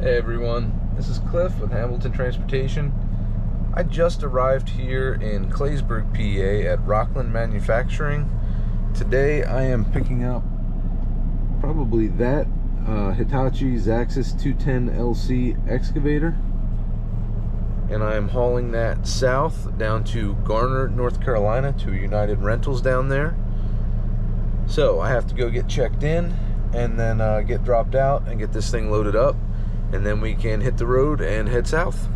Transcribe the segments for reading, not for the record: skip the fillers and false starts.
Hey everyone, this is Cliff with Hamilton Transportation. I just arrived here in Claysburg, PA at Rockland Manufacturing. Today I am picking up probably that Hitachi ZX210 LC excavator, and I am hauling that south down to Garner, North Carolina, to United Rentals down there. So I have to go get checked in and then get dropped out and get this thing loaded up, and then we can hit the road and head south.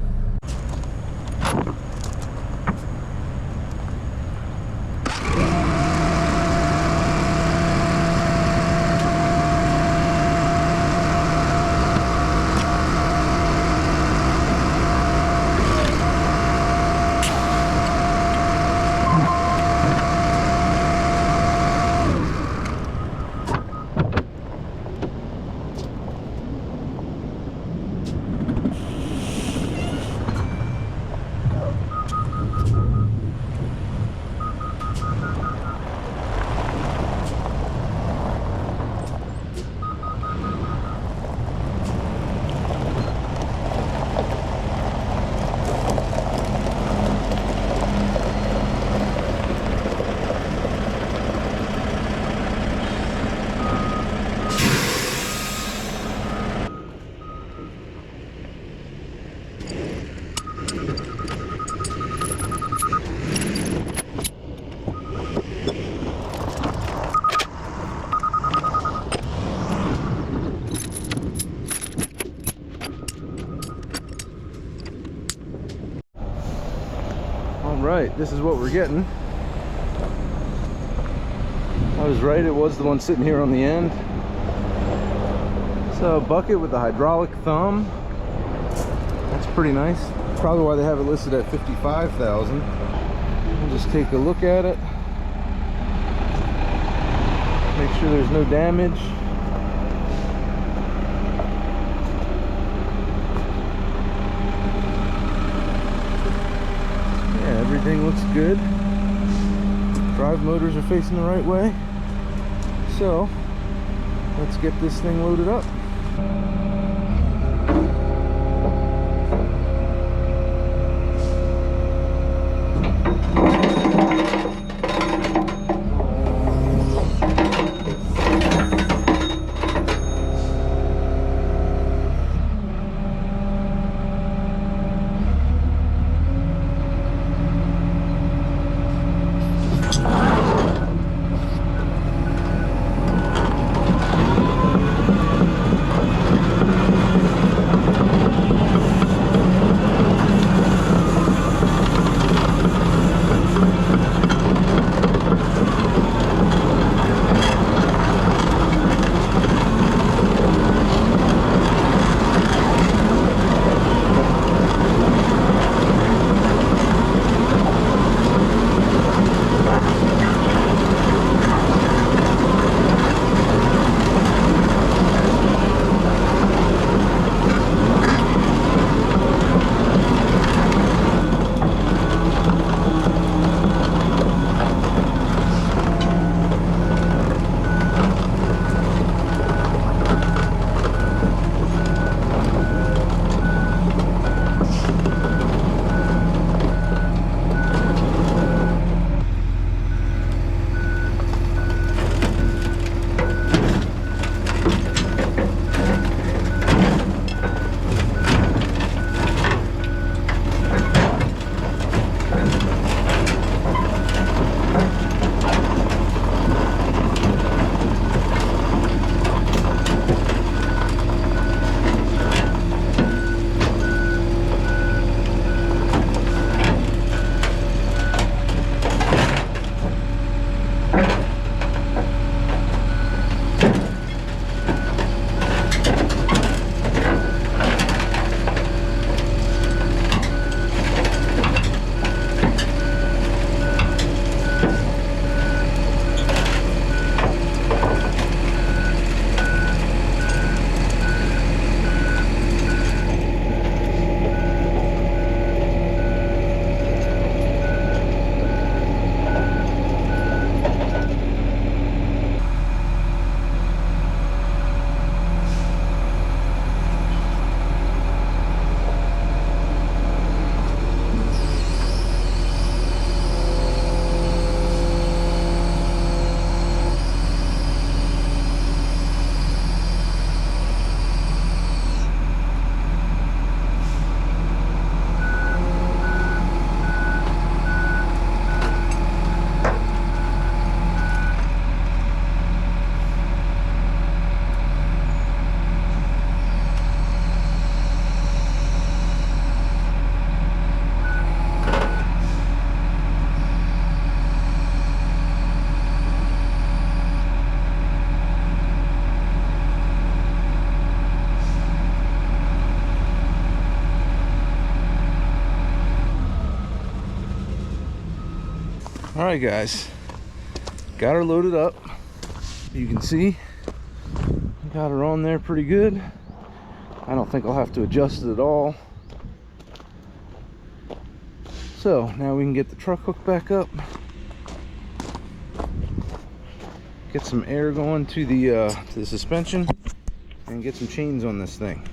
Right, this is what we're getting. I was right, it was the one sitting here on the end. It's a bucket with a hydraulic thumb. That's pretty nice. Probably why they have it listed at $55,000. We'll just take a look at it. Make sure there's no damage. Everything looks good. Drive motors are facing the right way. So let's get this thing loaded up. All right, guys, got her loaded up. You can see got her on there pretty good. I don't think I'll have to adjust it at all. So now we can get the truck hooked back up, get some air going to the suspension, and get some chains on this thing.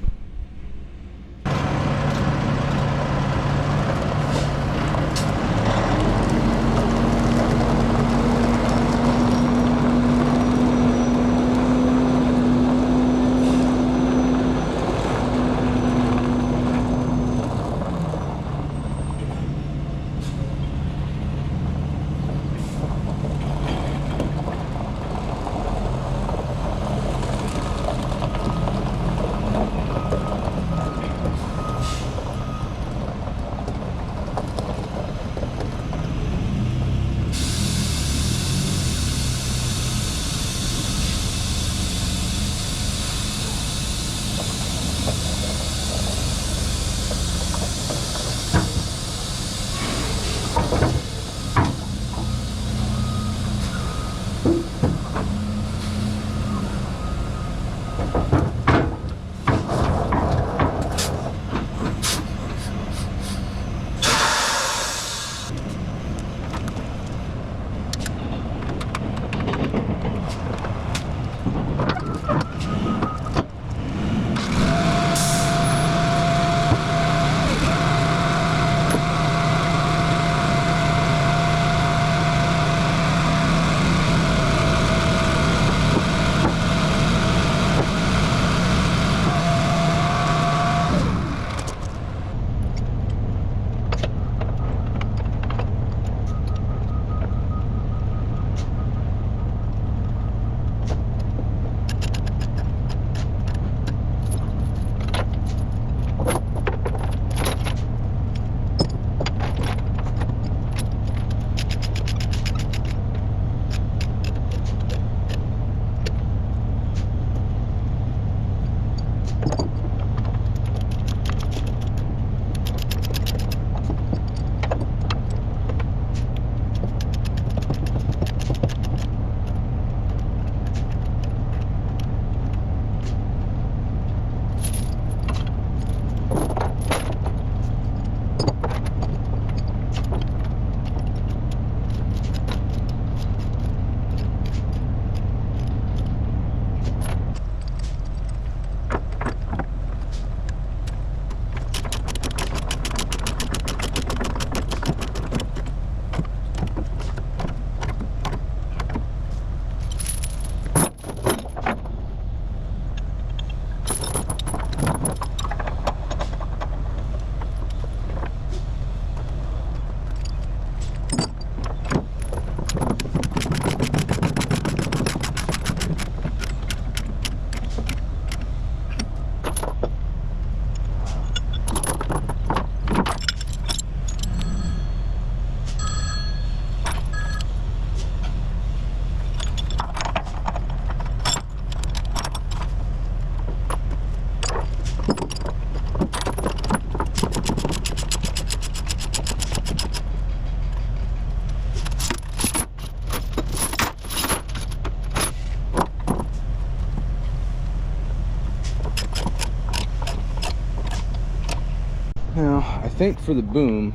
Now, I think for the boom,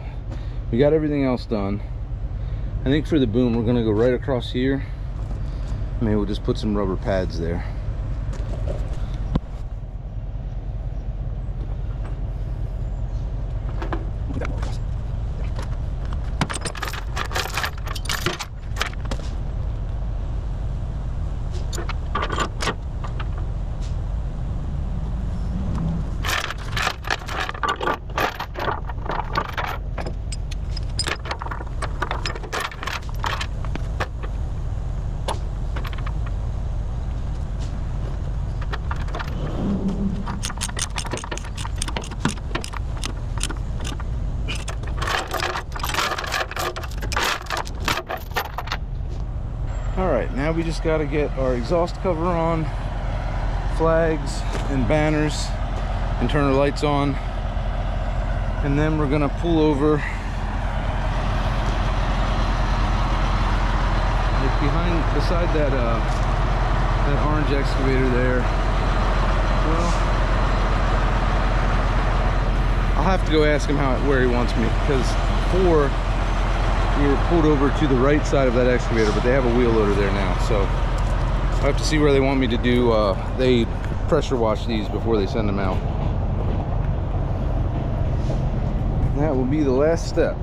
we got everything else done. I think for the boom, we're gonna go right across here. Maybe we'll just put some rubber pads there. Alright, now we just got to get our exhaust cover on, flags and banners, and turn our lights on. And then we're going to pull over beside that orange excavator there. Well, I'll have to go ask him where he wants me, because before we were pulled over to the right side of that excavator, but they have a wheel loader there now, so I have to see where they want me to do. They pressure wash these before they send them out. That will be the last step.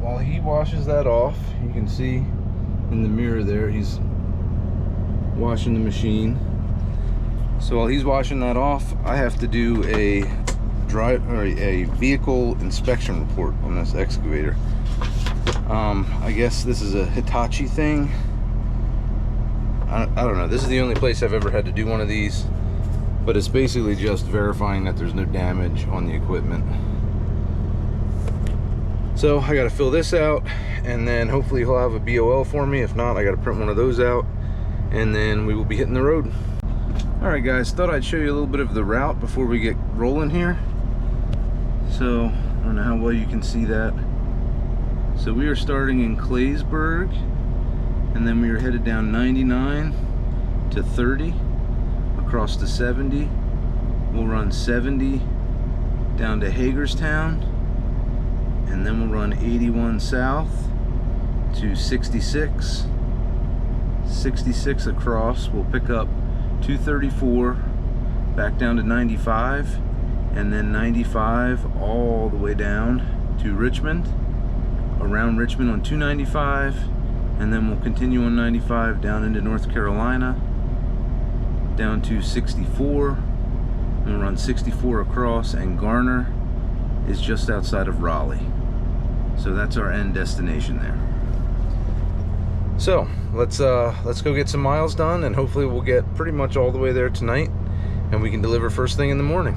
While he washes that off, you can see in the mirror there, he's washing the machine. So while he's washing that off, I have to do a vehicle inspection report on this excavator. I guess this is a Hitachi thing. I don't know. This is the only place I've ever had to do one of these, but it's basically just verifying that there's no damage on the equipment. So I got to fill this out, and then hopefully he'll have a BOL for me. If not, I got to print one of those out, and then we will be hitting the road. All right, guys, thought I'd show you a little bit of the route before we get rolling here. So I don't know how well you can see that. So we are starting in Claysburg, and then we are headed down 99 to 30 across to 70. We'll run 70 down to Hagerstown, and then we'll run 81 south to 66. 66 across, we'll pick up 234 back down to 95, and then 95 all the way down to Richmond, around Richmond on 295, and then we'll continue on 95 down into North Carolina, down to 64, and we'll run 64 across, and Garner is just outside of Raleigh. So that's our end destination there. So let's go get some miles done, and hopefully we'll get pretty much all the way there tonight, and we can deliver first thing in the morning.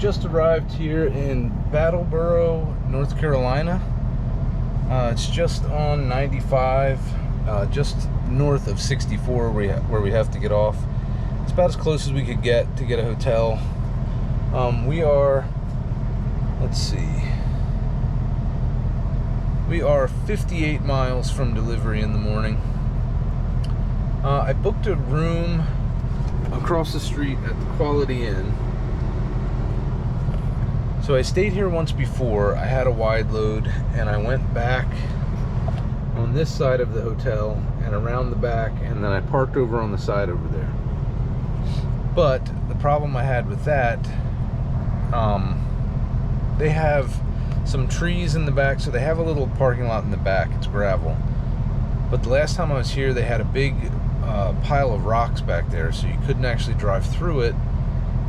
just arrived here in Brattleboro, North Carolina. It's just on 95, just north of 64 where we have to get off. It's about as close as we could get to get a hotel. We are, let's see, we are 58 miles from delivery in the morning. I booked a room across the street at the Quality Inn. So I stayed here once before. I had a wide load and I went back on this side of the hotel and around the back, and then I parked over on the side over there. But the problem I had with that, they have some trees in the back, so they have a little parking lot in the back. It's gravel. But the last time I was here, they had a big pile of rocks back there, so you couldn't actually drive through it.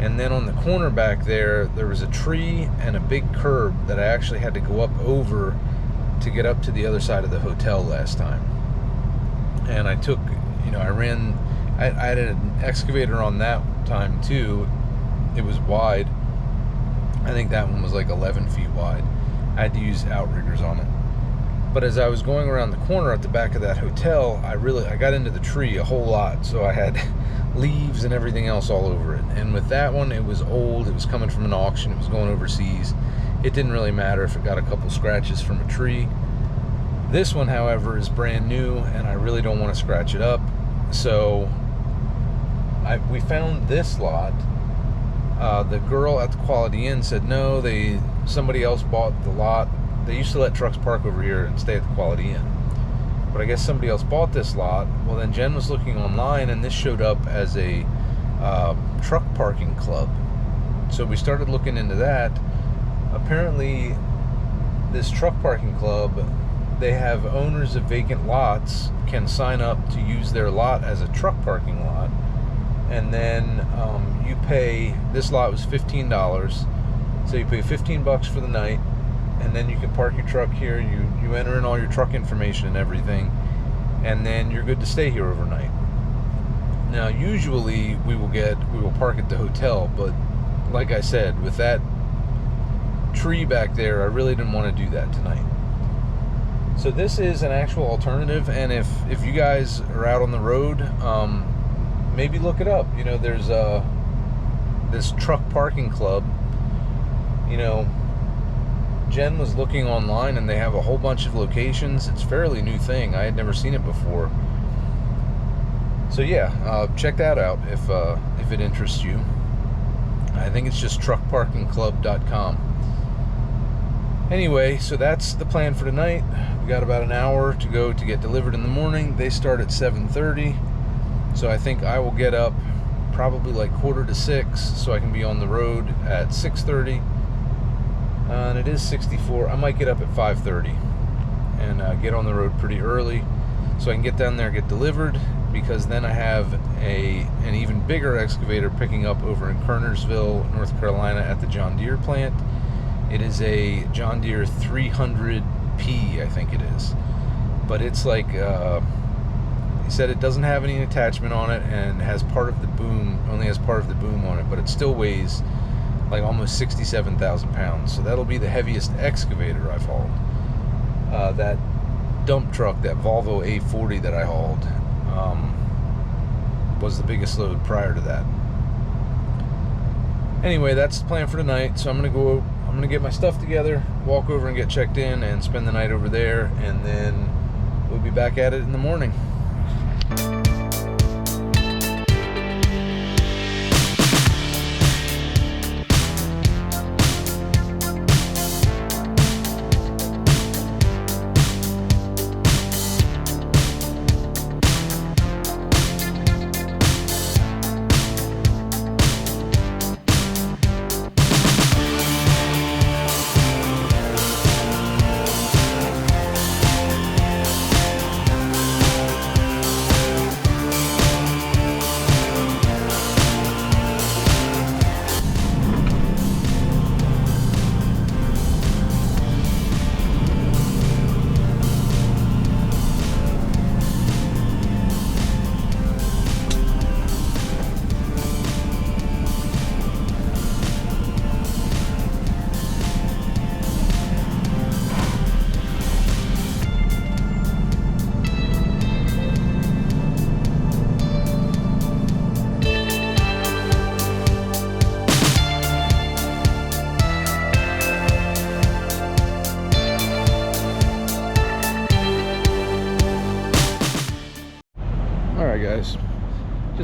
And then on the corner back there, there was a tree and a big curb that I actually had to go up over to get up to the other side of the hotel last time. And I took, I had an excavator on that time too. It was wide. I think that one was like 11 feet wide. I had to use outriggers on it. But as I was going around the corner at the back of that hotel, I got into the tree a whole lot. So I had leaves and everything else all over it. And with that one, it was old. It was coming from an auction. It was going overseas. It didn't really matter if it got a couple scratches from a tree. This one, however, is brand new, and I really don't want to scratch it up. So we found this lot. The girl at the Quality Inn said no, somebody else bought the lot. They used to let trucks park over here and stay at the Quality Inn. But I guess somebody else bought this lot. Well, then Jen was looking online, and this showed up as a truck parking club. So we started looking into that. Apparently, this truck parking club, they have owners of vacant lots can sign up to use their lot as a truck parking lot. And then you pay, this lot was $15. So you pay $15 for the night. And then you can park your truck here. You enter in all your truck information and everything, and then you're good to stay here overnight. Now, usually we will park at the hotel, but like I said, with that tree back there, I really didn't want to do that tonight. So this is an actual alternative, and if you guys are out on the road, maybe look it up. There's this truck parking club. Jen was looking online, and they have a whole bunch of locations. It's a fairly new thing. I had never seen it before. So yeah, check that out if it interests you. I think it's just truckparkingclub.com. Anyway, so that's the plan for tonight. We got about an hour to go to get delivered in the morning. They start at 7:30, so I think I will get up probably like 5:45, so I can be on the road at 6:30. And it is 64. I might get up at 5:30 and get on the road pretty early so I can get down there and get delivered, because then I have an even bigger excavator picking up over in Kernersville, North Carolina at the John Deere plant. It is a John Deere 300P, I think it is. But it's like, he said it doesn't have any attachment on it and has part of the boom, only has part of the boom on it, but it still weighs like almost 67,000 pounds. So that'll be the heaviest excavator I've hauled. That dump truck, that Volvo A40 that I hauled, was the biggest load prior to that. Anyway, that's the plan for tonight. So I'm gonna get my stuff together, walk over and get checked in, and spend the night over there, and then we'll be back at it in the morning.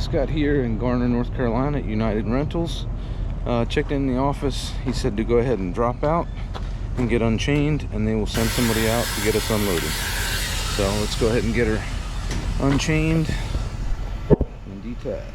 just got here in Garner, North Carolina at United Rentals. Checked in the office. He said to go ahead and drop out and get unchained, and they will send somebody out to get us unloaded. So let's go ahead and get her unchained and detached.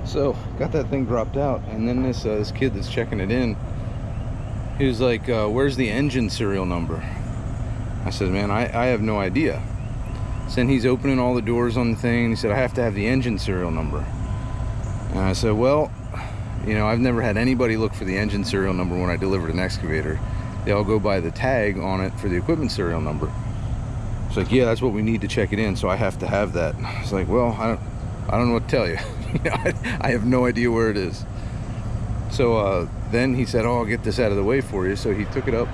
So got that thing dropped out, and then this kid that's checking it in, he was like, where's the engine serial number? I said, man, I have no idea. So then he's opening all the doors on the thing, and he said, I have to have the engine serial number. And I said, well, you know, I've never had anybody look for the engine serial number when I delivered an excavator. They all go by the tag on it for the equipment serial number. It's like, yeah, that's what we need to check it in, so I have to have that. It's like, well, I don't know what to tell you. You know, I have no idea where it is. So then he said, oh, I'll get this out of the way for you. So he took it up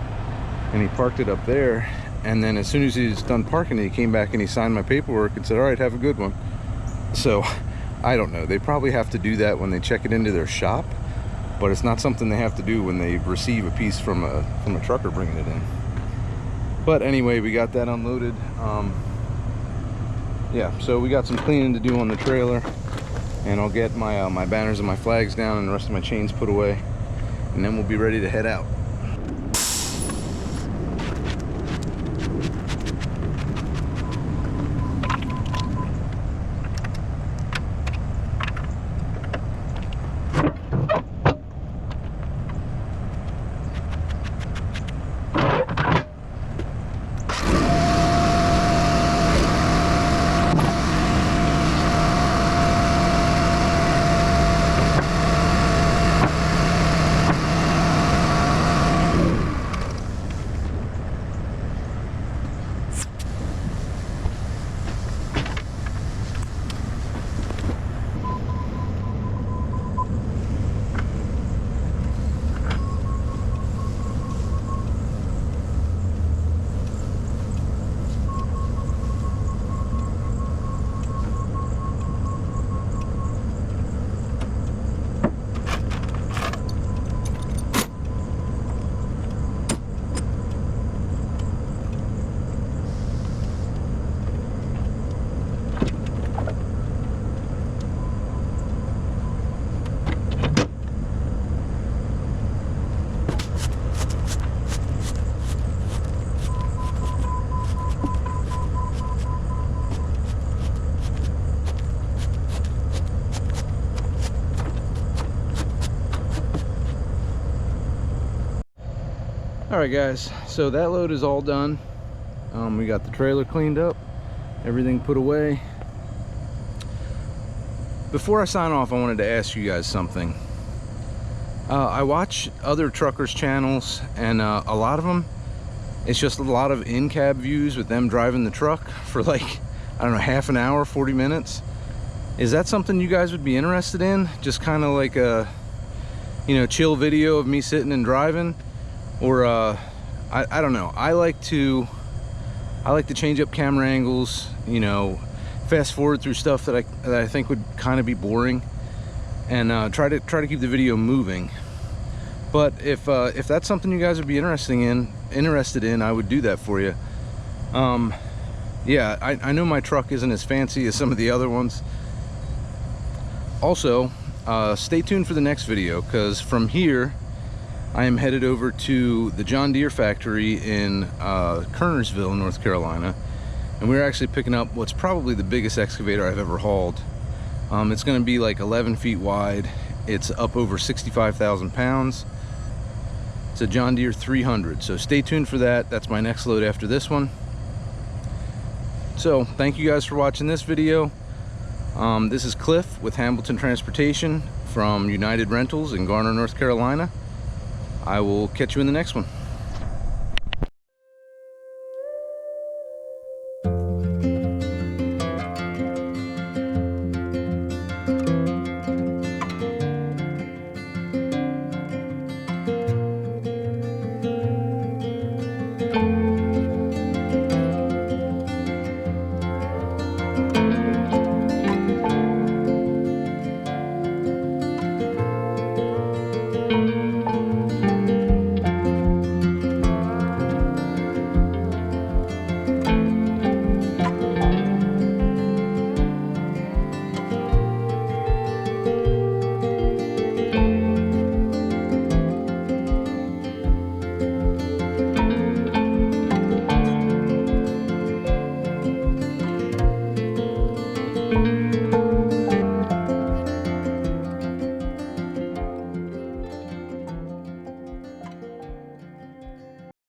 and he parked it up there. And then as soon as he was done parking it, he came back and he signed my paperwork and said, all right, have a good one. So I don't know, they probably have to do that when they check it into their shop, but it's not something they have to do when they receive a piece from a trucker bringing it in. But anyway, we got that unloaded. Yeah, so we got some cleaning to do on the trailer, and I'll get my my banners and my flags down and the rest of my chains put away, and then we'll be ready to head out. All right guys, so that load is all done. We got the trailer cleaned up, everything put away. Before I sign off, I wanted to ask you guys something. I watch other truckers channels, and a lot of them, it's just a lot of in-cab views with them driving the truck for like, I don't know, half an hour, 40 minutes. Is that something you guys would be interested in? Just kind of like a, you know, chill video of me sitting and driving? Or I don't know, I like to change up camera angles, you know, fast forward through stuff that I think would kind of be boring, and try to keep the video moving. But if that's something you guys would be interested in, I would do that for you. Yeah, I know my truck isn't as fancy as some of the other ones. Also, stay tuned for the next video, because from here I am headed over to the John Deere factory in Kernersville, North Carolina, and we're actually picking up what's probably the biggest excavator I've ever hauled. It's going to be like 11 feet wide. It's up over 65,000 pounds. It's a John Deere 300, so stay tuned for that. That's my next load after this one. So thank you guys for watching this video. This is Cliff with Hamilton Transportation from United Rentals in Garner, North Carolina. I will catch you in the next one.